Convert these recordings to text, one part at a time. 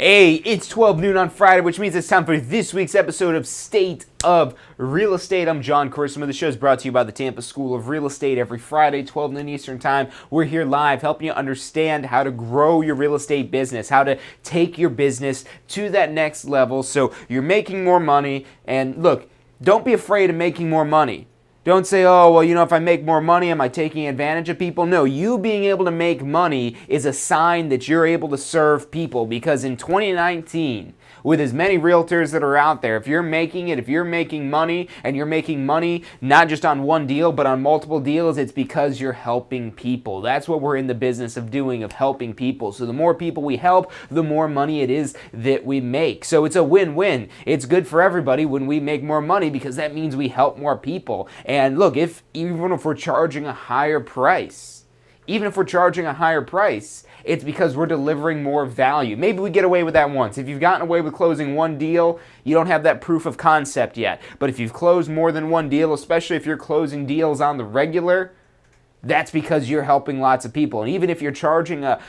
Hey, it's 12 noon on Friday, which means it's time for this week's episode of State of Real Estate. I'm Jon Carissimo. The show is brought to you by the Tampa School of Real Estate every Friday, 12 noon Eastern Time. We're here live helping you understand how to grow your real estate business, how to take your business to that next level so you're making more money. And look, don't be afraid of making more money. Don't say, oh, well, if I make more money, am I taking advantage of people? No, you being able to make money is a sign that you're able to serve people, because in 2019, with as many realtors that are out there, if you're making money, and you're making money not just on one deal, but on multiple deals, it's because you're helping people. That's what we're in the business of doing, of helping people. So the more people we help, the more money it is that we make. So it's a win-win. It's good for everybody when we make more money, because that means we help more people. And look, even if we're charging a higher price, it's because we're delivering more value. Maybe we get away with that once. If you've gotten away with closing one deal, you don't have that proof of concept yet. But if you've closed more than one deal, especially if you're closing deals on the regular, that's because you're helping lots of people. And even if you're charging a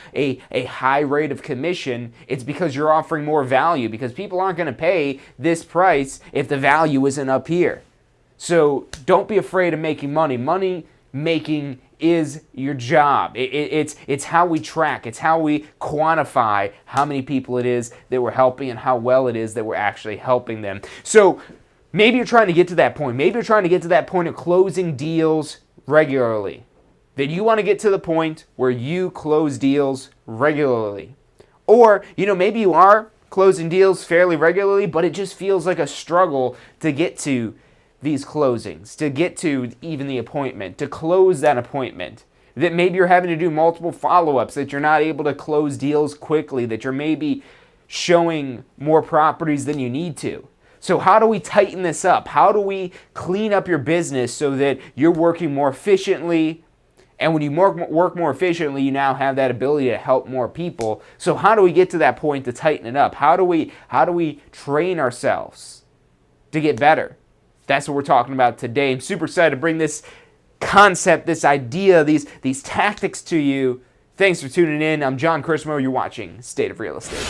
high rate of commission, it's because you're offering more value, because people aren't going to pay this price if the value isn't up here. So don't be afraid of making money. Money making is your job. It's how we track. It's how we quantify how many people it is that we're helping and how well it is that we're actually helping them. So maybe you're trying to get to that point. Maybe you're trying to get to that point of closing deals regularly. That you want to get to the point where you close deals regularly. Or, maybe you are closing deals fairly regularly, but it just feels like a struggle to get to these closings, to get to even the appointment, to close that appointment, that maybe you're having to do multiple follow-ups, that you're not able to close deals quickly, that you're maybe showing more properties than you need to. So how do we tighten this up? How do we clean up your business so that you're working more efficiently? And when you work more efficiently, you now have that ability to help more people. So how do we get to that point to tighten it up? How do we train ourselves to get better? That's what we're talking about today. I'm super excited to bring this concept, this idea, these tactics to you. Thanks for tuning in. I'm Jon Carissimo. You're watching State of Real Estate.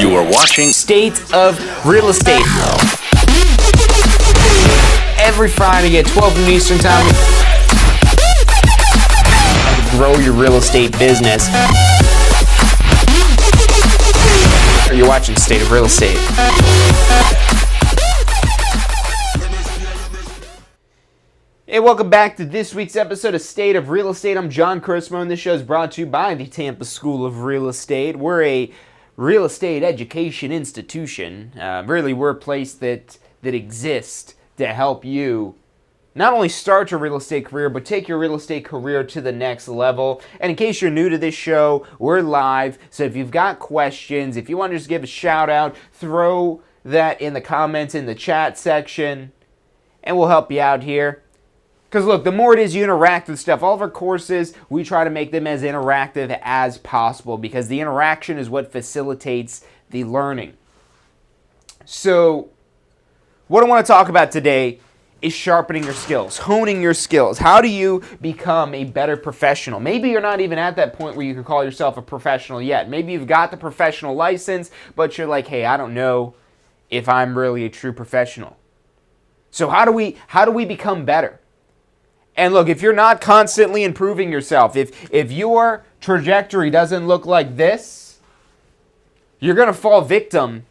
You are watching State of Real Estate. Every Friday at 12 noon Eastern Time. Grow your real estate business. You're watching State of Real Estate. Hey, welcome back to this week's episode of State of Real Estate. I'm Jon Carissimo, and this show is brought to you by the Tampa School of Real Estate. We're a real estate education institution. Really, we're a place that exists to help you not only start your real estate career, but take your real estate career to the next level. And in case you're new to this show, we're live. So if you've got questions, if you want to just give a shout out, throw that in the comments in the chat section, and we'll help you out here. Because look, the more it is you interact with stuff, all of our courses, we try to make them as interactive as possible, because the interaction is what facilitates the learning. So what I want to talk about today is sharpening your skills, honing your skills. How do you become a better professional? Maybe you're not even at that point where you can call yourself a professional yet. Maybe you've got the professional license, but you're like, hey, I don't know if I'm really a true professional. So how do we become better? And look, if you're not constantly improving yourself, if your trajectory doesn't look like this, you're going to fall victim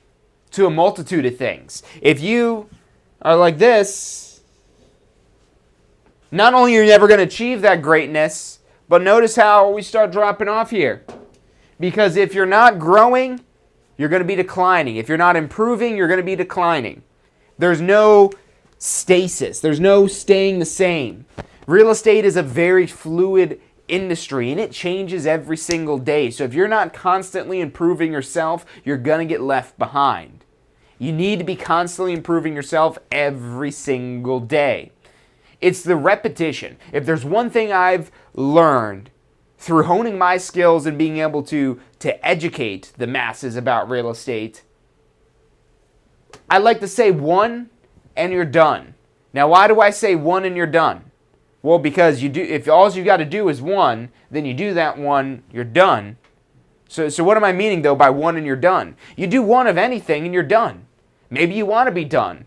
to a multitude of things. If you are like this, not only are you never going to achieve that greatness, but notice how we start dropping off here. Because if you're not growing, you're going to be declining. If you're not improving, you're going to be declining. There's no stasis. There's no staying the same. Real estate is a very fluid industry, and it changes every single day. So if you're not constantly improving yourself, you're going to get left behind. You need to be constantly improving yourself every single day. It's the repetition. If there's one thing I've learned through honing my skills and being able to educate the masses about real estate, I like to say one and you're done. Now, why do I say one and you're done? Well, because if all you got to do is one, then you do that one, you're done. So what am I meaning, though, by one and you're done? You do one of anything and you're done. Maybe you want to be done.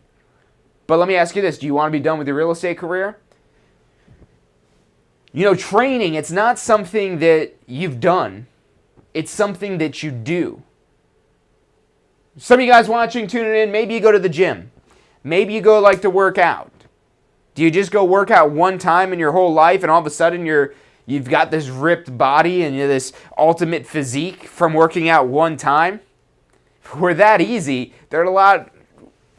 But let me ask you this. Do you want to be done with your real estate career? Training, it's not something that you've done. It's something that you do. Some of you guys watching, tuning in, maybe you go to the gym. Maybe you go like to work out. Do you just go work out one time in your whole life and all of a sudden you've got this ripped body and this ultimate physique from working out one time? If it were that easy, there are a lot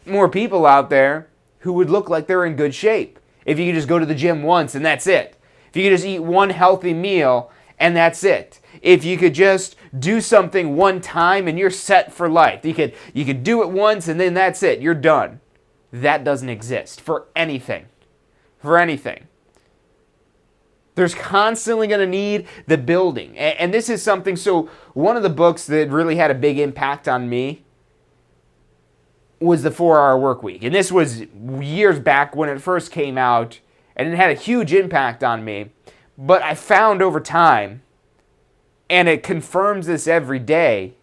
more people out there who would look like they're in good shape if you could just go to the gym once and that's it. If you could just eat one healthy meal and that's it. If you could just do something one time and you're set for life. You could do it once and then that's it. You're done. That doesn't exist for anything. For anything. There's constantly going to need the building. And this is something, so one of the books that really had a big impact on me was The 4-Hour Workweek. And this was years back when it first came out, and it had a huge impact on me. But I found over time, and it confirms this every day,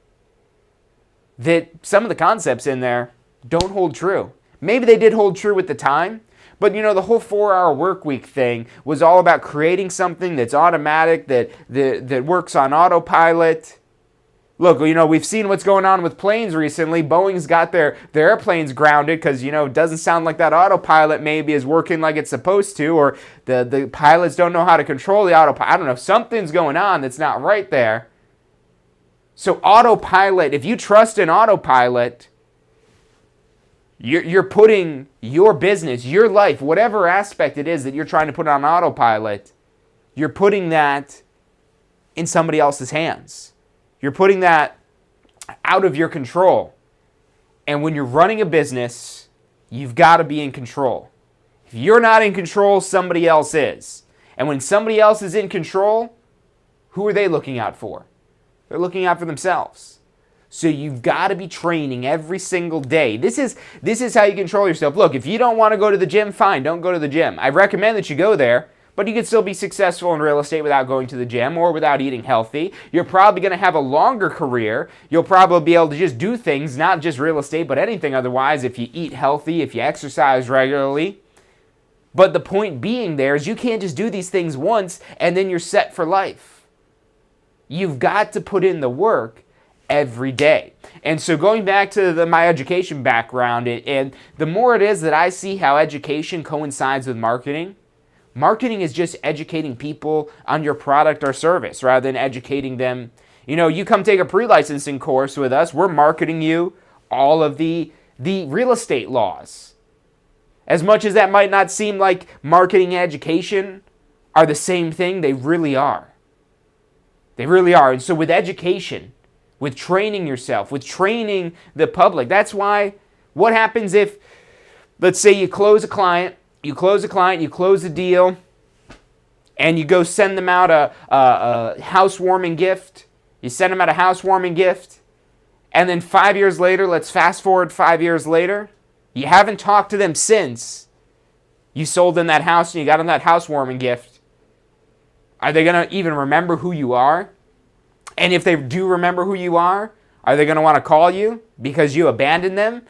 that some of the concepts in there don't hold true. Maybe they did hold true at the time, but the whole 4-hour workweek thing was all about creating something that's automatic, that works on autopilot. Look, we've seen what's going on with planes recently. Boeing's got their airplanes grounded because, it doesn't sound like that autopilot maybe is working like it's supposed to, or the pilots don't know how to control the autopilot. I don't know, something's going on that's not right there. So autopilot, if you trust in autopilot, you're putting your business, your life, whatever aspect it is that you're trying to put on autopilot, you're putting that in somebody else's hands. You're putting that out of your control. And when you're running a business, you've got to be in control. If you're not in control, somebody else is. And when somebody else is in control, who are they looking out for? They're looking out for themselves. So you've got to be training every single day. This is how you control yourself. Look, if you don't want to go to the gym, fine, don't go to the gym. I recommend that you go there, but you can still be successful in real estate without going to the gym or without eating healthy. You're probably going to have a longer career. You'll probably be able to just do things, not just real estate, but anything otherwise if you eat healthy, if you exercise regularly. But the point being there is you can't just do these things once and then you're set for life. You've got to put in the work every day. And so going back to my education background, and the more it is that I see how education coincides with marketing is just educating people on your product or service rather than educating them. You come take a pre-licensing course with us, we're marketing you all of the real estate laws. As much as that might not seem like marketing and education are the same thing, they really are. They really are. And so with education, with training yourself, with training the public. That's why, what happens if, let's say you close a deal, and you go send them out a housewarming gift. You send them out a housewarming gift, and then 5 years later, let's fast forward 5 years later, you haven't talked to them since you sold them that house and you got them that housewarming gift. Are they going to even remember who you are? And if they do remember who you are they going to want to call you because you abandoned them?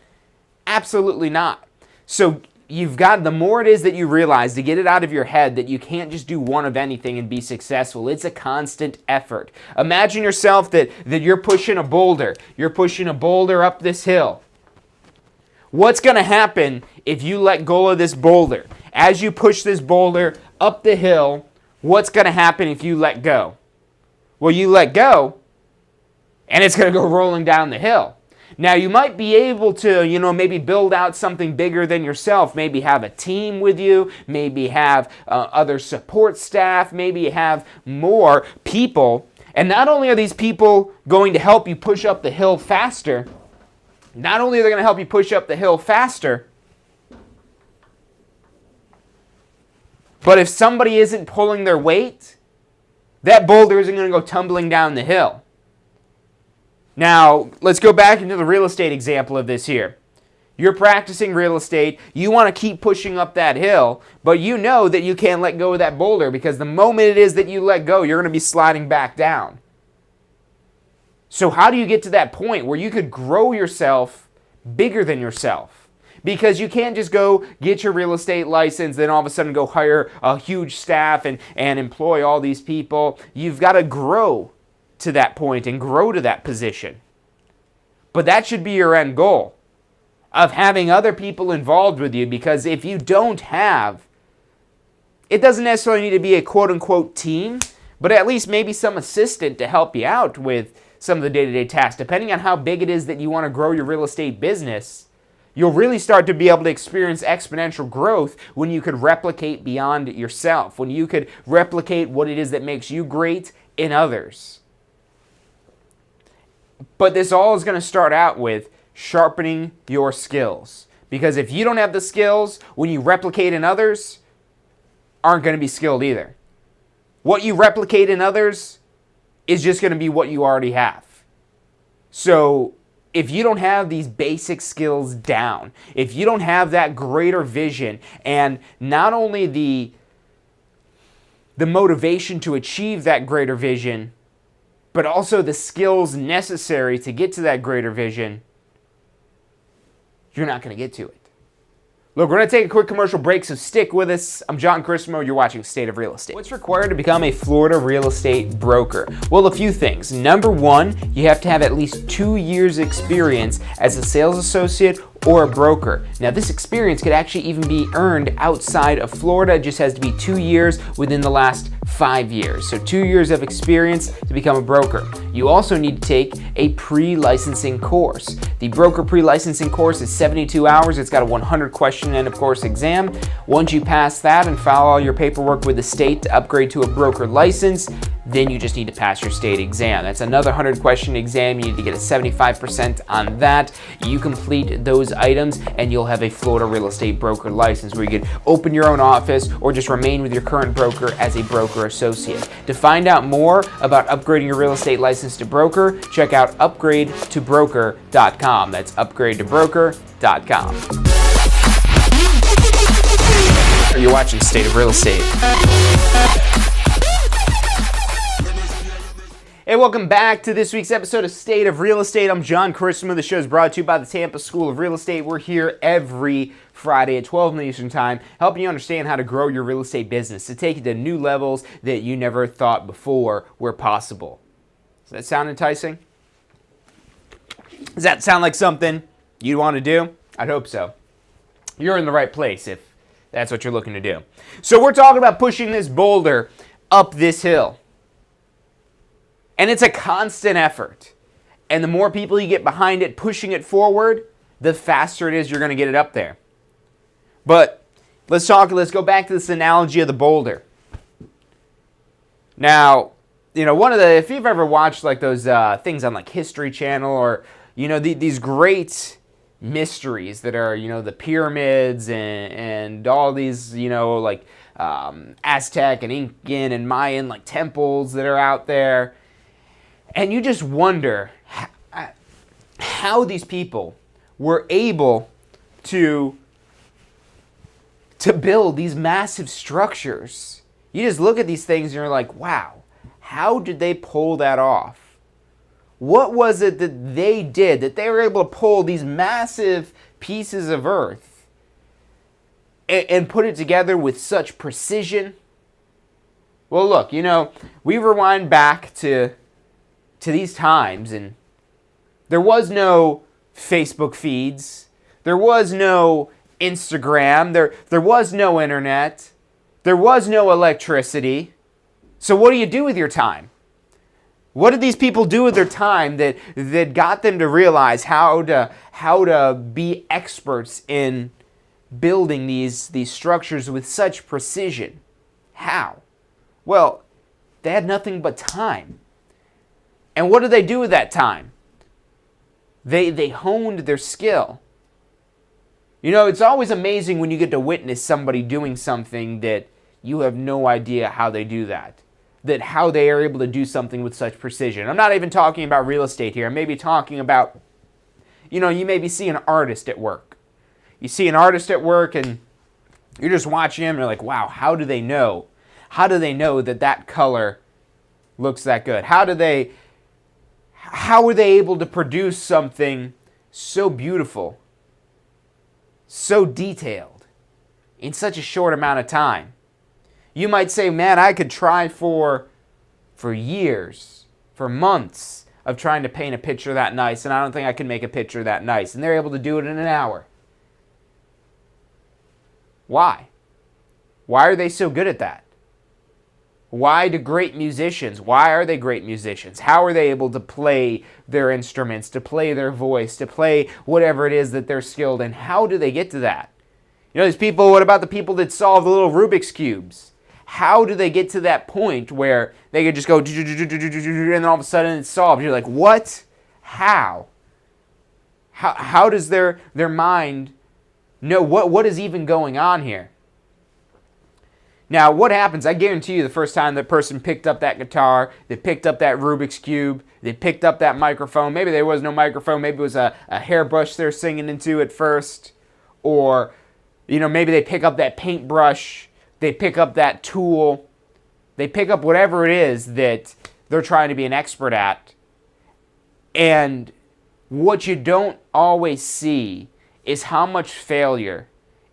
Absolutely not. So you've got, the more it is that you realize, to get it out of your head that you can't just do one of anything and be successful. It's a constant effort. Imagine yourself that you're pushing a boulder. You're pushing a boulder up this hill. What's going to happen if you let go of this boulder? As you push this boulder up the hill, what's going to happen if you let go? Well, you let go, and it's going to go rolling down the hill. Now, you might be able to, maybe build out something bigger than yourself. Maybe have a team with you. Maybe have other support staff. Maybe have more people. And not only are these people going to help you push up the hill faster, not only are they going to help you push up the hill faster, but if somebody isn't pulling their weight, that boulder isn't going to go tumbling down the hill. Now, let's go back into the real estate example of this here. You're practicing real estate. You want to keep pushing up that hill, but you know that you can't let go of that boulder because the moment it is that you let go, you're going to be sliding back down. So how do you get to that point where you could grow yourself bigger than yourself? Because you can't just go get your real estate license, then all of a sudden go hire a huge staff and employ all these people. You've got to grow to that point and grow to that position. But that should be your end goal, of having other people involved with you, because if you don't have, it doesn't necessarily need to be a quote-unquote team, but at least maybe some assistant to help you out with some of the day-to-day tasks. Depending on how big it is that you want to grow your real estate business, you'll really start to be able to experience exponential growth when you could replicate beyond yourself, when you could replicate what it is that makes you great in others. But this all is going to start out with sharpening your skills. Because if you don't have the skills, when you replicate in others, aren't going to be skilled either. What you replicate in others is just going to be what you already have. So if you don't have these basic skills down, if you don't have that greater vision, and not only the motivation to achieve that greater vision, but also the skills necessary to get to that greater vision, you're not going to get to it. Look, we're going to take a quick commercial break, so stick with us. I'm Jon Carissimo. You're watching State of Real Estate. What's required to become a Florida real estate broker? Well, a few things. Number one, you have to have at least 2 years experience as a sales associate or a broker. Now, this experience could actually even be earned outside of Florida. It just has to be 2 years within the last 5 years. So 2 years of experience to become a broker. You also need to take a pre-licensing course. The broker pre-licensing course is 72 hours. It's got a 100 question and of course exam. Once you pass that and file all your paperwork with the state to upgrade to a broker license, then you just need to pass your state exam. That's another 100 question exam. You need to get a 75% on that. You complete those items and you'll have a Florida real estate broker license where you can open your own office or just remain with your current broker as a broker associate. To find out more about upgrading your real estate license to broker, check out upgradeToBroker.com. That's upgradeToBroker.com. You're watching State of Real Estate. Hey, welcome back to this week's episode of State of Real Estate. I'm Jon Carissimo. The show is brought to you by the Tampa School of Real Estate. We're here every Friday at 12 noon Eastern Time, helping you understand how to grow your real estate business, to take it to new levels that you never thought before were possible. Does that sound enticing? Does that sound like something you'd want to do? I'd hope so. You're in the right place if that's what you're looking to do. So we're talking about pushing this boulder up this hill. And it's a constant effort. And the more people you get behind it, pushing it forward, the faster it is you're going to get it up there. But let's go back to this analogy of the boulder. Now, if you've ever watched like those things on like History Channel or, these great mysteries that are, the pyramids and all these, Aztec and Incan and Mayan like temples that are out there. And you just wonder how these people were able to build these massive structures. You just look at these things and you're like, wow, how did they pull that off? What was it that they did that they were able to pull these massive pieces of earth and put it together with such precision? Well, look, we rewind back to these times, and there was no Facebook feeds, there was no Instagram, there was no internet, there was no electricity. So what do you do with your time? What did these people do with their time that got them to realize how to be experts in building these structures with such precision? How? Well, they had nothing but time. And what did they do with that time? They honed their skill. It's always amazing when you get to witness somebody doing something that you have no idea how they do that how they are able to do something with such precision. I'm not even talking about real estate here. I'm maybe talking about, you maybe see an artist at work. You see an artist at work and you're just watching him and you're like, wow, how do they know? How do they know that that color looks that good? How are they able to produce something so beautiful, so detailed, in such a short amount of time? You might say, man, I could try for years, for months of trying to paint a picture that nice, and I don't think I can make a picture that nice. And they're able to do it in an hour. Why? Why are they so good at that? Why do great musicians, why are they great musicians? How are they able to play their instruments, to play their voice, to play whatever it is that they're skilled in? How do they get to that? You know, these people, what about the people that solve the little Rubik's Cubes? How do they get to that point where they could just go, and then all of a sudden it's solved? You're like, what? How? How does their mind know what is even going on here? Now, what happens, I guarantee you the first time that person picked up that guitar, they picked up that Rubik's Cube, they picked up that microphone, maybe there was no microphone, maybe it was a hairbrush they're singing into at first, or, you know, maybe they pick up that paintbrush, they pick up that tool, they pick up whatever it is that they're trying to be an expert at, and what you don't always see is how much failure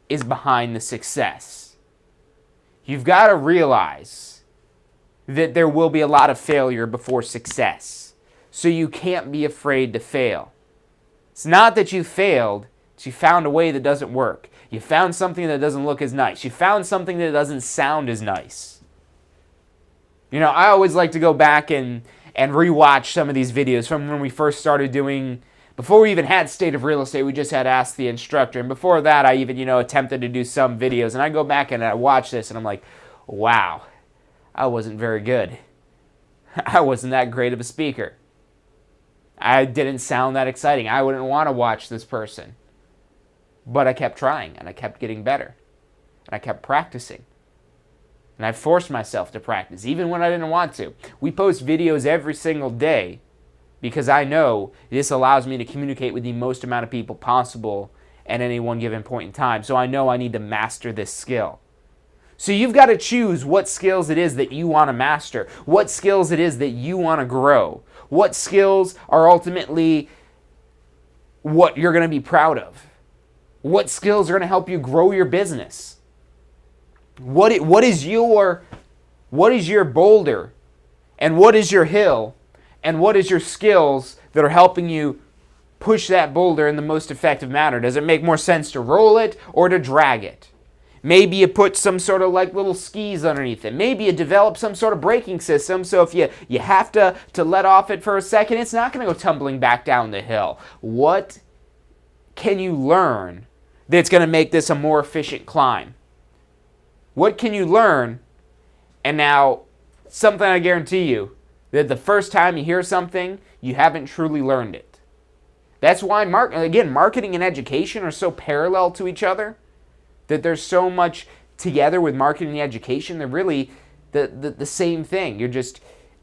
is behind the success. You've got to realize that there will be a lot of failure before success. So you can't be afraid to fail. It's not that you failed, it's you found a way that doesn't work. You found something that doesn't look as nice. You found something that doesn't sound as nice. You know, I always like to go back and rewatch some of these videos from when we first started doing. Before we even had State of Real Estate, we just had Ask the Instructor. And before that, I even, attempted to do some videos. And I go back and I watch this and I'm like, wow, I wasn't very good. I wasn't that great of a speaker. I didn't sound that exciting. I wouldn't want to watch this person. But I kept trying and I kept getting better. And I kept practicing. And I forced myself to practice, even when I didn't want to. We post videos every single day, because I know this allows me to communicate with the most amount of people possible at any one given point in time. So I know I need to master this skill. So you've got to choose what skills it is that you want to master, what skills it is that you want to grow, what skills are ultimately what you're going to be proud of, what skills are going to help you grow your business. What is your boulder, and what is your hill? And what is your skills that are helping you push that boulder in the most effective manner? Does it make more sense to roll it or to drag it? Maybe you put some sort of like little skis underneath it. Maybe you develop some sort of braking system so if you have to let off it for a second, it's not going to go tumbling back down the hill. What can you learn that's going to make this a more efficient climb? What can you learn? And now, something I guarantee you, that the first time you hear something, you haven't truly learned it. That's why, marketing and education are so parallel to each other, that there's so much together with marketing and education. They're really the same thing.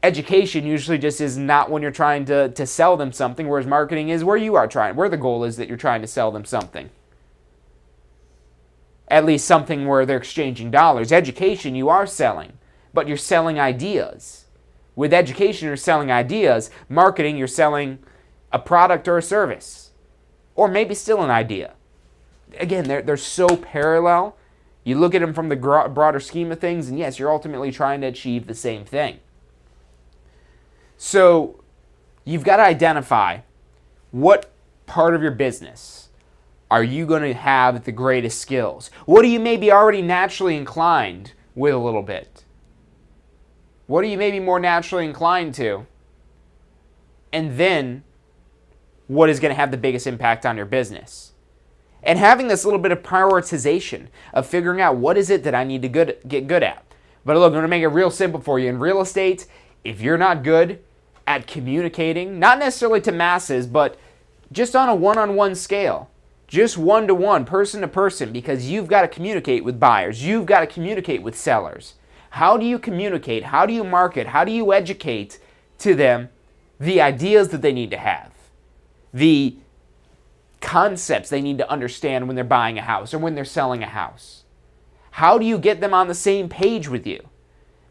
Education usually just is not when you're trying to sell them something, whereas marketing is where the goal is that you're trying to sell them something. At least something where they're exchanging dollars. Education, you are selling, but you're selling ideas. With education, you're selling ideas. Marketing, you're selling a product or a service. Or maybe still an idea. Again, they're so parallel. You look at them from the broader scheme of things, and yes, you're ultimately trying to achieve the same thing. So, you've got to identify what part of your business are you going to have the greatest skills. What are you maybe already naturally inclined with a little bit? What are you maybe more naturally inclined to? And then, what is going to have the biggest impact on your business? And having this little bit of prioritization of figuring out what is it that I need to get good at. But look, I'm going to make it real simple for you. In real estate, if you're not good at communicating, not necessarily to masses, but just on a one-on-one scale, just one-to-one, person-to-person, because you've got to communicate with buyers. You've got to communicate with sellers. How do you communicate? How do you market? How do you educate to them the ideas that they need to have? The concepts they need to understand when they're buying a house or when they're selling a house? How do you get them on the same page with you?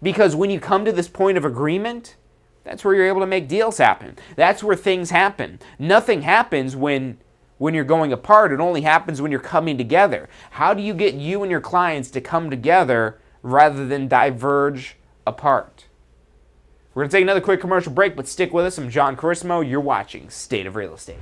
Because when you come to this point of agreement, that's where you're able to make deals happen. That's where things happen. Nothing happens when you're going apart. It only happens when you're coming together. How do you get you and your clients to come together rather than diverge apart? We're going to take another quick commercial break, but stick with us. I'm Jon Carissimo. You're watching State of Real Estate.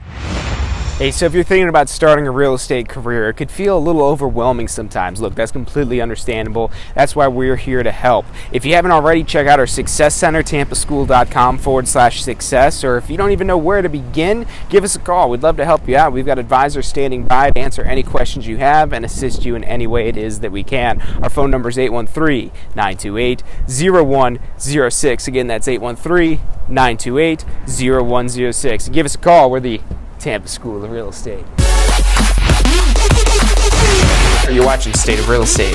Hey, so if you're thinking about starting a real estate career, it could feel a little overwhelming sometimes. Look, that's completely understandable. That's why we're here to help. If you haven't already, check out our Success Center, tampaschool.com/success, or if you don't even know where to begin, give us a call. We'd love to help you out. We've got advisors standing by to answer any questions you have and assist you in any way it is that we can. Our phone number is 813-928-0106. Again, that's 813-928-0106. Give us a call. We're the Tampa School of Real Estate. You're watching State of Real Estate.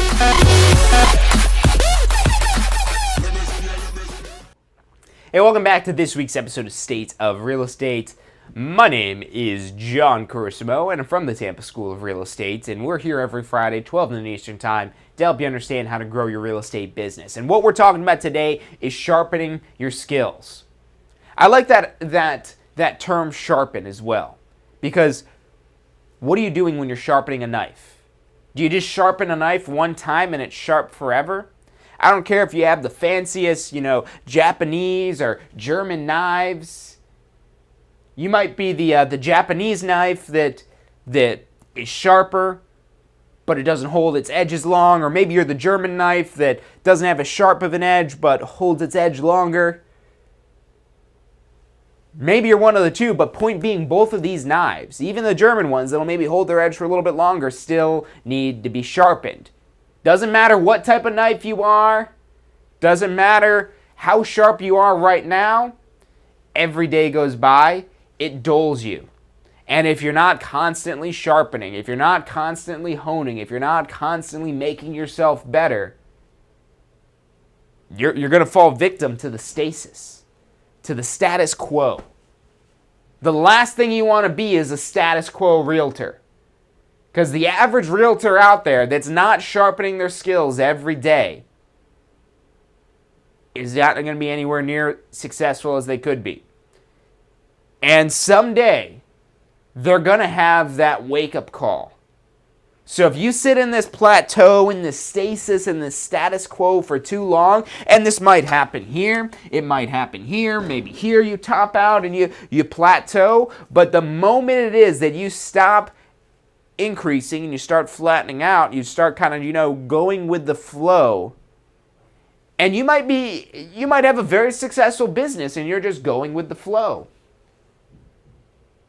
Hey, welcome back to this week's episode of State of Real Estate. My name is Jon Carissimo, and I'm from the Tampa School of Real Estate, and we're here every Friday, 12 noon Eastern Time, to help you understand how to grow your real estate business. And what we're talking about today is sharpening your skills. I like that term sharpen as well. Because what are you doing when you're sharpening a knife? Do you just sharpen a knife one time and it's sharp forever? I don't care if you have the fanciest, Japanese or German knives. You might be the Japanese knife that is sharper, but it doesn't hold its edges long. Or maybe you're the German knife that doesn't have as sharp of an edge, but holds its edge longer. Maybe you're one of the two, but point being, both of these knives, even the German ones that'll maybe hold their edge for a little bit longer, still need to be sharpened. Doesn't matter what type of knife you are, doesn't matter how sharp you are right now, every day goes by, it dulls you. And if you're not constantly sharpening, if you're not constantly honing, if you're not constantly making yourself better, you're going to fall victim to the stasis. To the status quo. The last thing you want to be is a status quo realtor. Because the average realtor out there that's not sharpening their skills every day is not going to be anywhere near successful as they could be. And someday, they're going to have that wake-up call. So if you sit in this plateau, in this stasis, in this status quo for too long, and this might happen here, it might happen here, maybe here you top out and you plateau, but the moment it is that you stop increasing and you start flattening out, you start kind of, going with the flow, and you might have a very successful business and you're just going with the flow.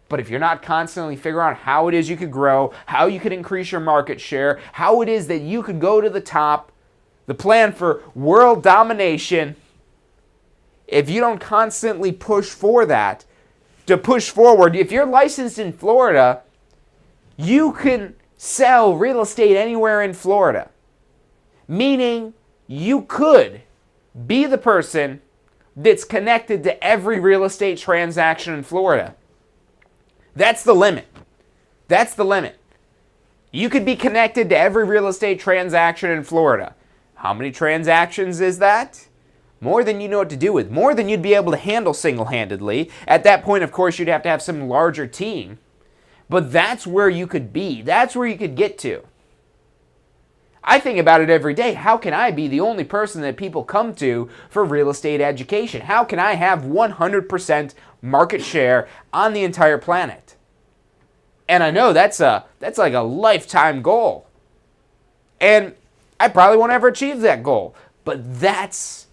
But if you're not constantly figuring out how it is you could grow, how you could increase your market share, how it is that you could go to the top, the plan for world domination, if you don't constantly push for that, to push forward, if you're licensed in Florida, you can sell real estate anywhere in Florida. Meaning you could be the person that's connected to every real estate transaction in Florida. That's the limit. That's the limit. You could be connected to every real estate transaction in Florida. How many transactions is that? More than you know what to do with. More than you'd be able to handle single-handedly. At that point, of course, you'd have to have some larger team. But that's where you could be. That's where you could get to. I think about it every day. How can I be the only person that people come to for real estate education? How can I have 100% market share on the entire planet? And I know that's like a lifetime goal. And I probably won't ever achieve that goal. But that's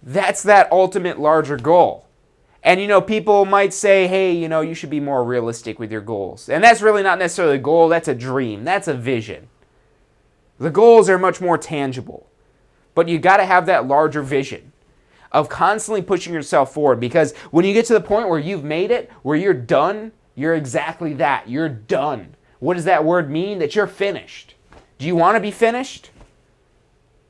that ultimate larger goal. And people might say, hey, you should be more realistic with your goals. And that's really not necessarily a goal, that's a dream, that's a vision. The goals are much more tangible. But you got to have that larger vision of constantly pushing yourself forward, because when you get to the point where you've made it, where you're done, you're exactly that. You're done. What does that word mean? That you're finished. Do you want to be finished?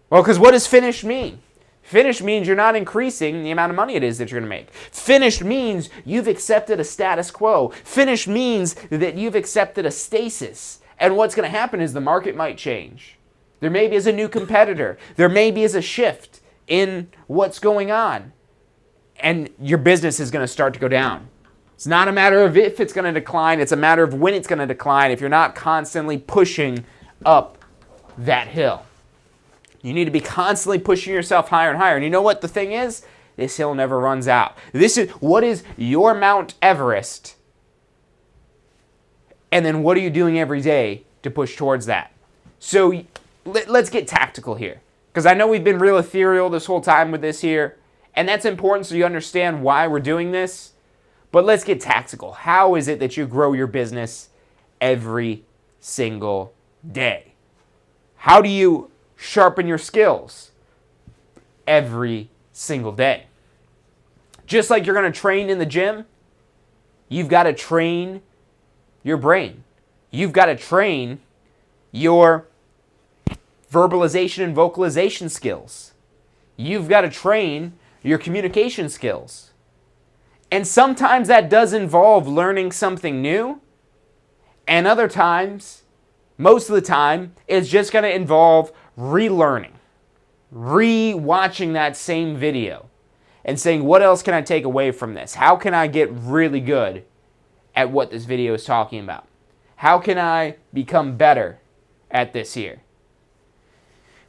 Well, because what does finished mean? Finished means you're not increasing the amount of money it is that you're going to make. Finished means you've accepted a status quo. Finished means that you've accepted a stasis. And what's going to happen is the market might change. There maybe is a new competitor. There maybe is a shift in what's going on. And your business is going to start to go down. It's not a matter of if it's going to decline. It's a matter of when it's going to decline if you're not constantly pushing up that hill. You need to be constantly pushing yourself higher and higher. And you know what the thing is? This hill never runs out. What is your Mount Everest? And then what are you doing every day to push towards that? So let's get tactical here. Because I know we've been real ethereal this whole time with this here. And that's important so you understand why we're doing this. But let's get tactical. How is it that you grow your business every single day? How do you sharpen your skills every single day? Just like you're going to train in the gym, you've got to train your brain. You've got to train your verbalization and vocalization skills. You've got to train your communication skills. And sometimes that does involve learning something new. And other times, most of the time, it's just going to involve relearning, re-watching that same video and saying, what else can I take away from this? How can I get really good at what this video is talking about? How can I become better at this here?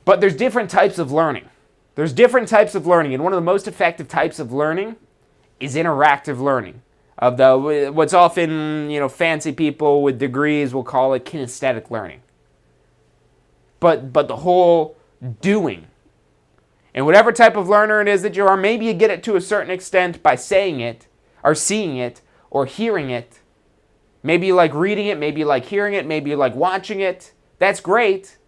But there's different types of learning. There's different types of learning, and one of the most effective types of learning is interactive learning. What's often, fancy people with degrees will call it kinesthetic learning. But the whole doing. And whatever type of learner it is that you are, maybe you get it to a certain extent by saying it, or seeing it, or hearing it. Maybe you like reading it, maybe you like hearing it, maybe you like watching it. That's great,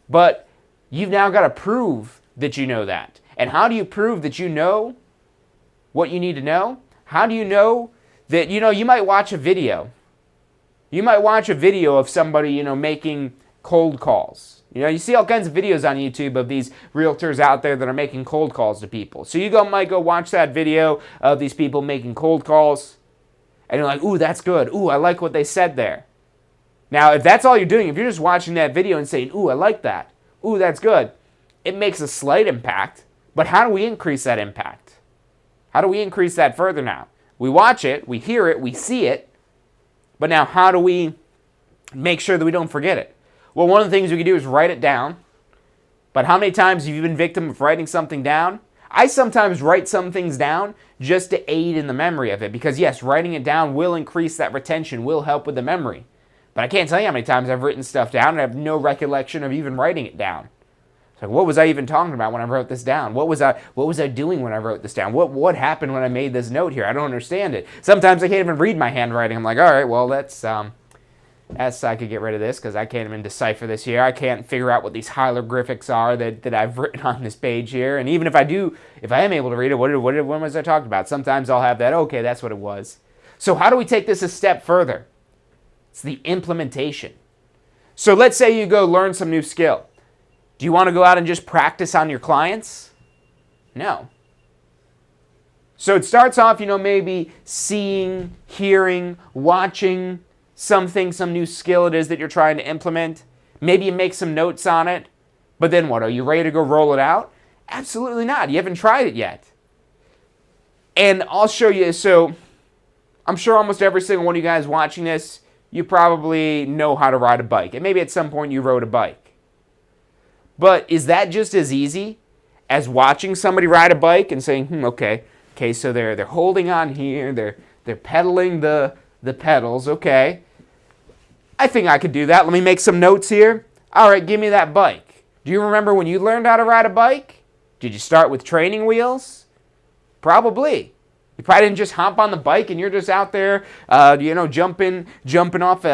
but you've now got to prove that you know that. And how do you prove that you know what you need to know? How do you know that, you might watch a video. You might watch a video of somebody, making cold calls. You see all kinds of videos on YouTube of these realtors out there that are making cold calls to people. So you might go watch that video of these people making cold calls, and you're like, ooh, that's good. Ooh, I like what they said there. Now, if that's all you're doing, if you're just watching that video and saying, ooh, I like that. Ooh, that's good. It makes a slight impact, but how do we increase that impact? How do we increase that further now? We watch it, we hear it, we see it, but now how do we make sure that we don't forget it? Well, one of the things we can do is write it down. But how many times have you been victim of writing something down? I sometimes write some things down just to aid in the memory of it. Because yes, writing it down will increase that retention, will help with the memory. But I can't tell you how many times I've written stuff down and I have no recollection of even writing it down. It's like, what was I even talking about when I wrote this down? What was I doing when I wrote this down? What happened when I made this note here? I don't understand it. Sometimes I can't even read my handwriting. I'm like, all right, well, I could get rid of this because I can't even decipher this here. I can't figure out what these hieroglyphics are that I've written on this page here. And even if I am able to read it, what was I talking about? Sometimes I'll have that, okay, that's what it was. So how do we take this a step further? It's the implementation. So let's say you go learn some new skill. Do you want to go out and just practice on your clients? No. So it starts off, maybe seeing, hearing, watching something, some new skill it is that you're trying to implement. Maybe you make some notes on it. But then what? Are you ready to go roll it out? Absolutely not. You haven't tried it yet. And I'll show you. So I'm sure almost every single one of you guys watching this, you probably know how to ride a bike. And maybe at some point you rode a bike. But is that just as easy as watching somebody ride a bike and saying, okay, so they're holding on here, they're pedaling the pedals, okay. I think I could do that. Let me make some notes here. All right, give me that bike. Do you remember when you learned how to ride a bike? Did you start with training wheels? Probably. You probably didn't just hop on the bike and you're just out there, jumping off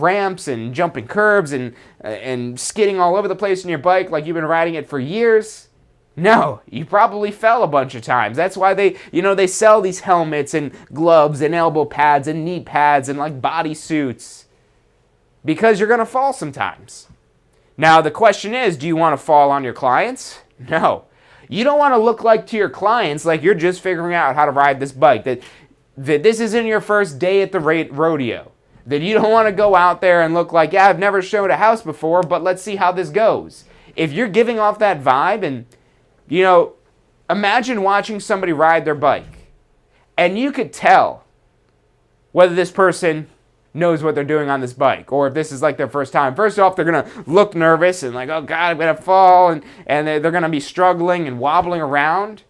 ramps and jumping curbs and skidding all over the place on your bike like you've been riding it for years. No, you probably fell a bunch of times. That's why they sell these helmets and gloves and elbow pads and knee pads and like body suits, because you're going to fall sometimes. Now the question is, do you want to fall on your clients? No. You don't want to look like to your clients like you're just figuring out how to ride this bike, that this isn't your first day at the rodeo, that you don't want to go out there and look like, yeah, I've never showed a house before, but let's see how this goes. If you're giving off that vibe, and, imagine watching somebody ride their bike, and you could tell whether this person knows what they're doing on this bike, or if this is like their first time. First off, they're going to look nervous and like, oh God, I'm going to fall, and they're going to be struggling and wobbling around.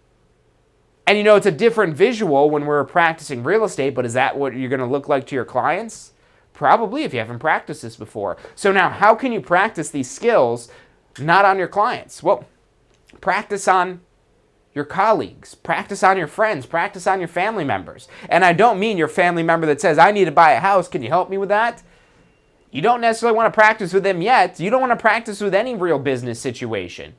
And it's a different visual when we're practicing real estate, but is that what you're going to look like to your clients? Probably, if you haven't practiced this before. So now, how can you practice these skills not on your clients? Well, practice on your colleagues, practice on your friends, practice on your family members. And I don't mean your family member that says, I need to buy a house, can you help me with that? You don't necessarily want to practice with them yet. You don't want to practice with any real business situation.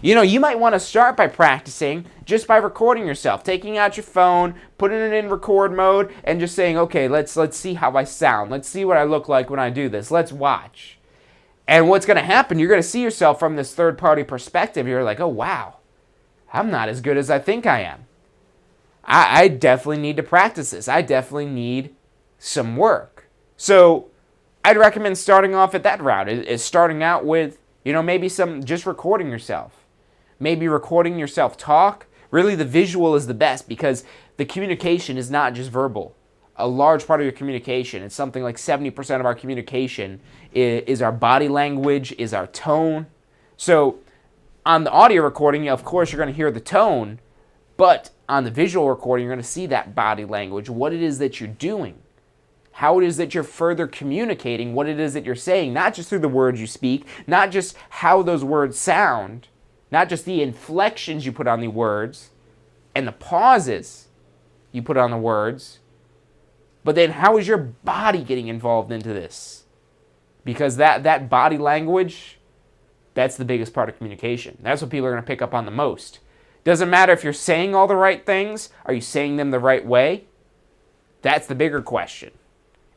You might want to start by practicing just by recording yourself, taking out your phone, putting it in record mode, and just saying, okay, let's see how I sound. Let's see what I look like when I do this. Let's watch. And what's going to happen, you're going to see yourself from this third-party perspective. You're like, oh, wow, I'm not as good as I think I am. I definitely need to practice this. I definitely need some work. So I'd recommend starting off at that route, is starting out with, maybe just recording yourself. Maybe recording yourself talk. Really, the visual is the best because the communication is not just verbal. A large part of your communication, it's something like 70% of our communication is our body language, is our tone. So on the audio recording, of course, you're going to hear the tone, but on the visual recording, you're going to see that body language, what it is that you're doing, how it is that you're further communicating, what it is that you're saying, not just through the words you speak, not just how those words sound, not just the inflections you put on the words and the pauses you put on the words, but then how is your body getting involved into this? Because that body language, that's the biggest part of communication. That's what people are going to pick up on the most. Doesn't matter if you're saying all the right things. Are you saying them the right way? That's the bigger question.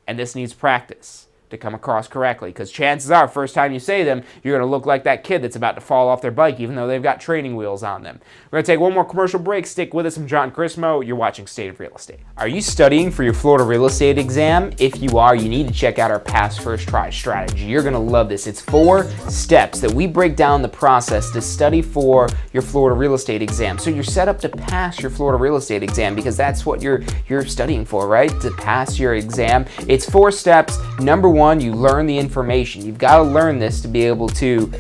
And this needs practice to come across correctly, because chances are, first time you say them, you're going to look like that kid that's about to fall off their bike, even though they've got training wheels on them. We're going to take one more commercial break. Stick with us. I'm Jon Carissimo. You're watching State of Real Estate. Are you studying for your Florida real estate exam? If you are, you need to check out our Pass First Try strategy. You're going to love this. It's 4 steps that we break down the process to study for your Florida real estate exam. So you're set up to pass your Florida real estate exam, because that's what you're studying for, right? To pass your exam. It's 4 steps. Number 1, you learn the information. You've got to learn this to be able to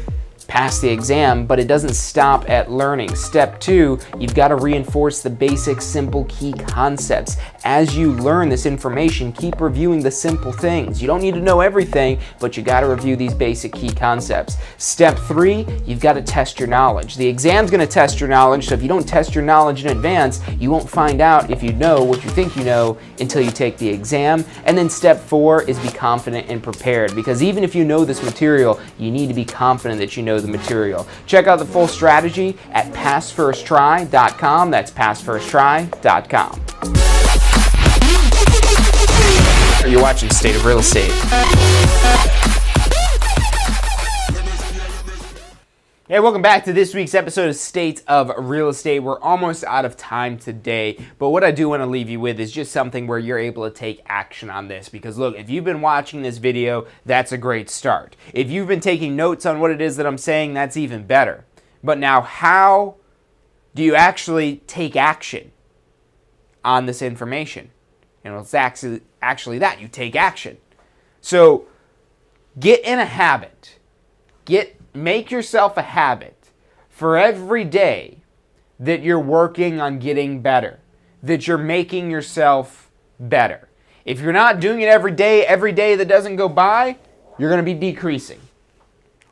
pass the exam, but it doesn't stop at learning. Step 2, you've got to reinforce the basic, simple, key concepts. As you learn this information, keep reviewing the simple things. You don't need to know everything, but you got to review these basic key concepts. Step 3, you've got to test your knowledge. The exam's going to test your knowledge, so if you don't test your knowledge in advance, you won't find out if you know what you think you know until you take the exam. And then step 4 is be confident and prepared, because even if you know this material, you need to be confident that you know the material. Check out the full strategy at passfirsttry.com. That's passfirsttry.com. You're watching State of Real Estate. Hey, welcome back to this week's episode of State of Real Estate. We're almost out of time today, but what I do want to leave you with is just something where you're able to take action on this. Because look, if you've been watching this video, that's a great start. If you've been taking notes on what it is that I'm saying, that's even better. But now, how do you actually take action on this information? It's actually that, you take action. So get in a habit. Make yourself a habit for every day that you're working on getting better, that you're making yourself better. If you're not doing it every day that doesn't go by, you're going to be decreasing.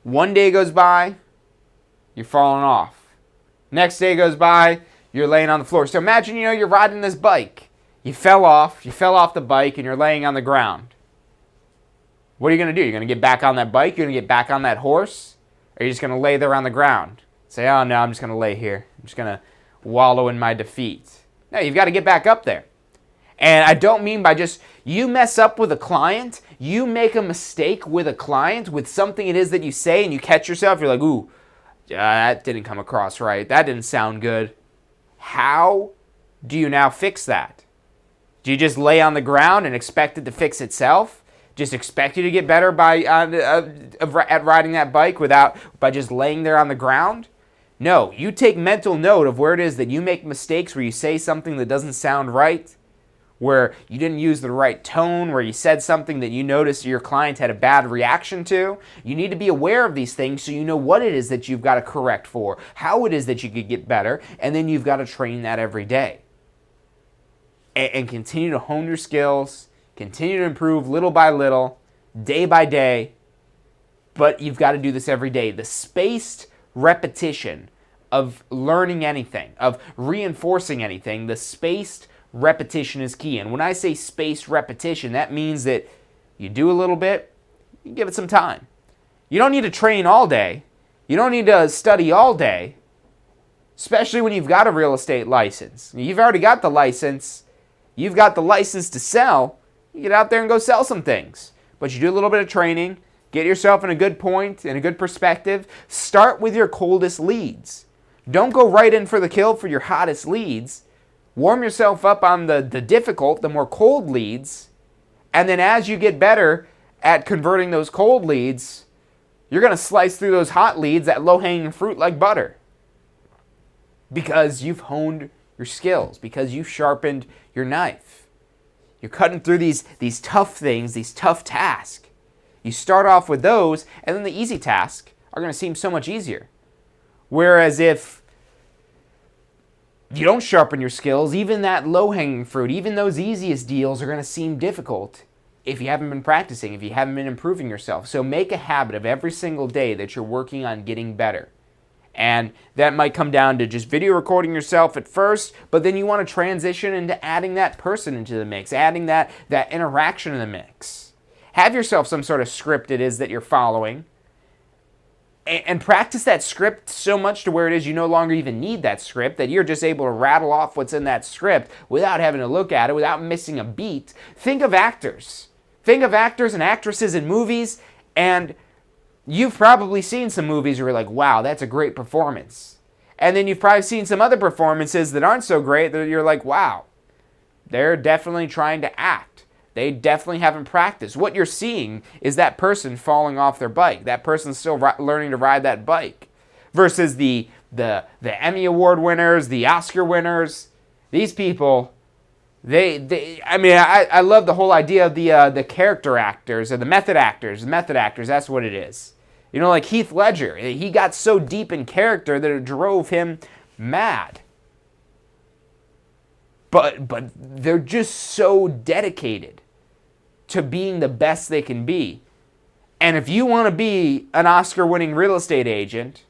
One day goes by, you're falling off. Next day goes by, you're laying on the floor. So imagine, you're riding this bike. You fell off the bike, and you're laying on the ground. What are you going to do? You're going to get back on that bike? You're going to get back on that horse? Or are you just going to lay there on the ground? Say, oh no, I'm just going to lay here. I'm just going to wallow in my defeat. No, you've got to get back up there. And I don't mean by just, you mess up with a client, you make a mistake with a client, with something it is that you say, and you catch yourself, you're like, ooh, That didn't come across right. That didn't sound good. How do you now fix that? Do you just lay on the ground and expect it to fix itself? Just expect you to get better at riding that bike by just laying there on the ground? No, you take mental note of where it is that you make mistakes, where you say something that doesn't sound right, where you didn't use the right tone, where you said something that you noticed your client had a bad reaction to. You need to be aware of these things so you know what it is that you've got to correct for, how it is that you could get better, and then you've got to train that every day. And continue to hone your skills, continue to improve little by little, day by day, but you've got to do this every day. The spaced repetition of learning anything, of reinforcing anything, the spaced repetition is key. And when I say spaced repetition, that means that you do a little bit, you give it some time. You don't need to train all day. You don't need to study all day, especially when you've got a real estate license. You've already got the license. You've got the license to sell. You get out there and go sell some things. But you do a little bit of training, get yourself in a good point, in a good perspective. Start with your coldest leads. Don't go right in for the kill for your hottest leads. Warm yourself up on the difficult, the more cold leads. And then as you get better at converting those cold leads, you're going to slice through those hot leads, that low-hanging fruit, like butter. Because you've honed your skills, because you've sharpened your knife. You're cutting through these tough things, these tough tasks. You start off with those, and then the easy tasks are going to seem so much easier. Whereas if you don't sharpen your skills, even that low-hanging fruit, even those easiest deals are going to seem difficult if you haven't been practicing, if you haven't been improving yourself. So make a habit of every single day that you're working on getting better. And that might come down to just video recording yourself at first, but then you want to transition into adding that person into the mix, adding that interaction in the mix. Have yourself some sort of script it is that you're following, and practice that script so much to where it is you no longer even need that script, that you're just able to rattle off what's in that script without having to look at it, without missing a beat. Think of actors. Think of actors and actresses in movies, and you've probably seen some movies where you're like, wow, that's a great performance. And then you've probably seen some other performances that aren't so great that you're like, wow, they're definitely trying to act. They definitely haven't practiced. What you're seeing is that person falling off their bike. That person's still learning to ride that bike. Versus the Emmy Award winners, the Oscar winners. These people, I love the whole idea of the character actors and the method actors. The method actors, that's what it is. You know, like Heath Ledger. He got so deep in character that it drove him mad. But they're just so dedicated to being the best they can be. And if you want to be an Oscar-winning real estate agent,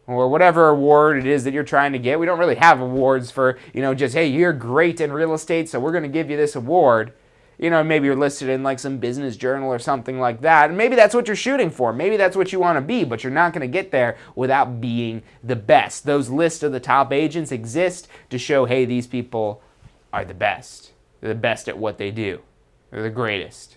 or whatever award it is that you're trying to get, we don't really have awards for, just, hey, you're great in real estate, so we're going to give you this award. Maybe you're listed in like some business journal or something like that. And maybe that's what you're shooting for. Maybe that's what you want to be, but you're not going to get there without being the best. Those lists of the top agents exist to show, hey, these people are the best. They're the best at what they do. They're the greatest.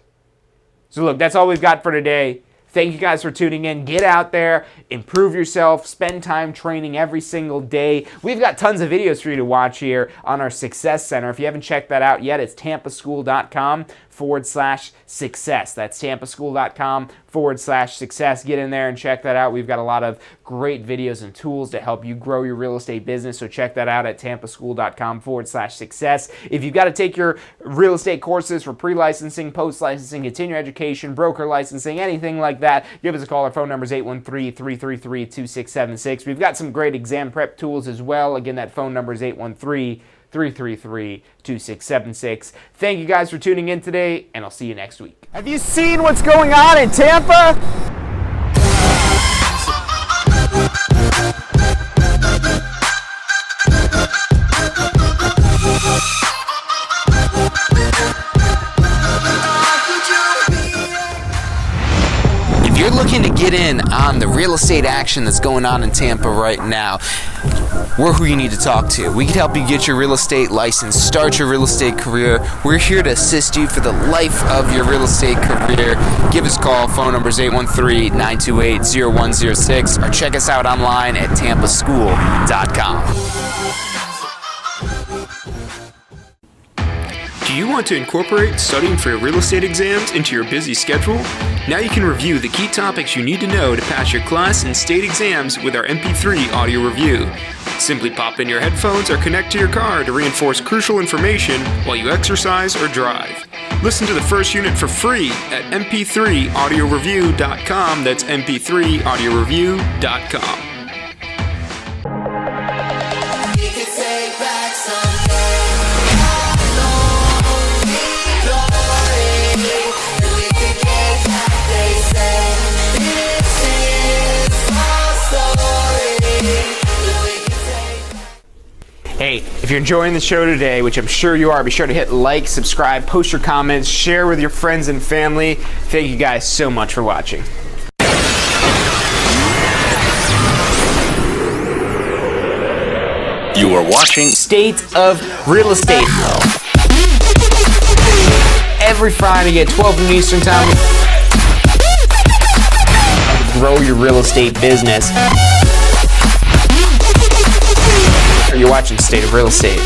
So look, that's all we've got for today. Thank you guys for tuning in. Get out there, improve yourself, spend time training every single day. We've got tons of videos for you to watch here on our Success Center. If you haven't checked that out yet, it's tampaschool.com/success. That's tampaschool.com/success. Get in there and check that out. We've got a lot of great videos and tools to help you grow your real estate business, so check that out at tampaschool.com/success. If you've got to take your real estate courses for pre-licensing, post-licensing, continuing education, broker licensing, anything like that, give us a call. Our phone number is 813-333-2676. We've got some great exam prep tools as well. Again, that phone number is 813-333-2676. Thank you guys for tuning in today, and I'll see you next week. Have you seen what's going on in Tampa? If you're looking to get in on the real estate action that's going on in Tampa right now, we're who you need to talk to. We can help you get your real estate license, start your real estate career. We're here to assist you for the life of your real estate career. Give us a call. Phone number is 813-928-0106, or check us out online at tampaschool.com. Do you want to incorporate studying for your real estate exams into your busy schedule? Now you can review the key topics you need to know to pass your class and state exams with our MP3 audio review. Simply pop in your headphones or connect to your car to reinforce crucial information while you exercise or drive. Listen to the first unit for free at mp3audioreview.com. That's mp3audioreview.com. Hey, if you're enjoying the show today, which I'm sure you are, be sure to hit like, subscribe, post your comments, share with your friends and family. Thank you guys so much for watching. You are watching State of Real Estate. Every Friday at 12 noon Eastern Time. Grow your real estate business. You're watching State of Real Estate.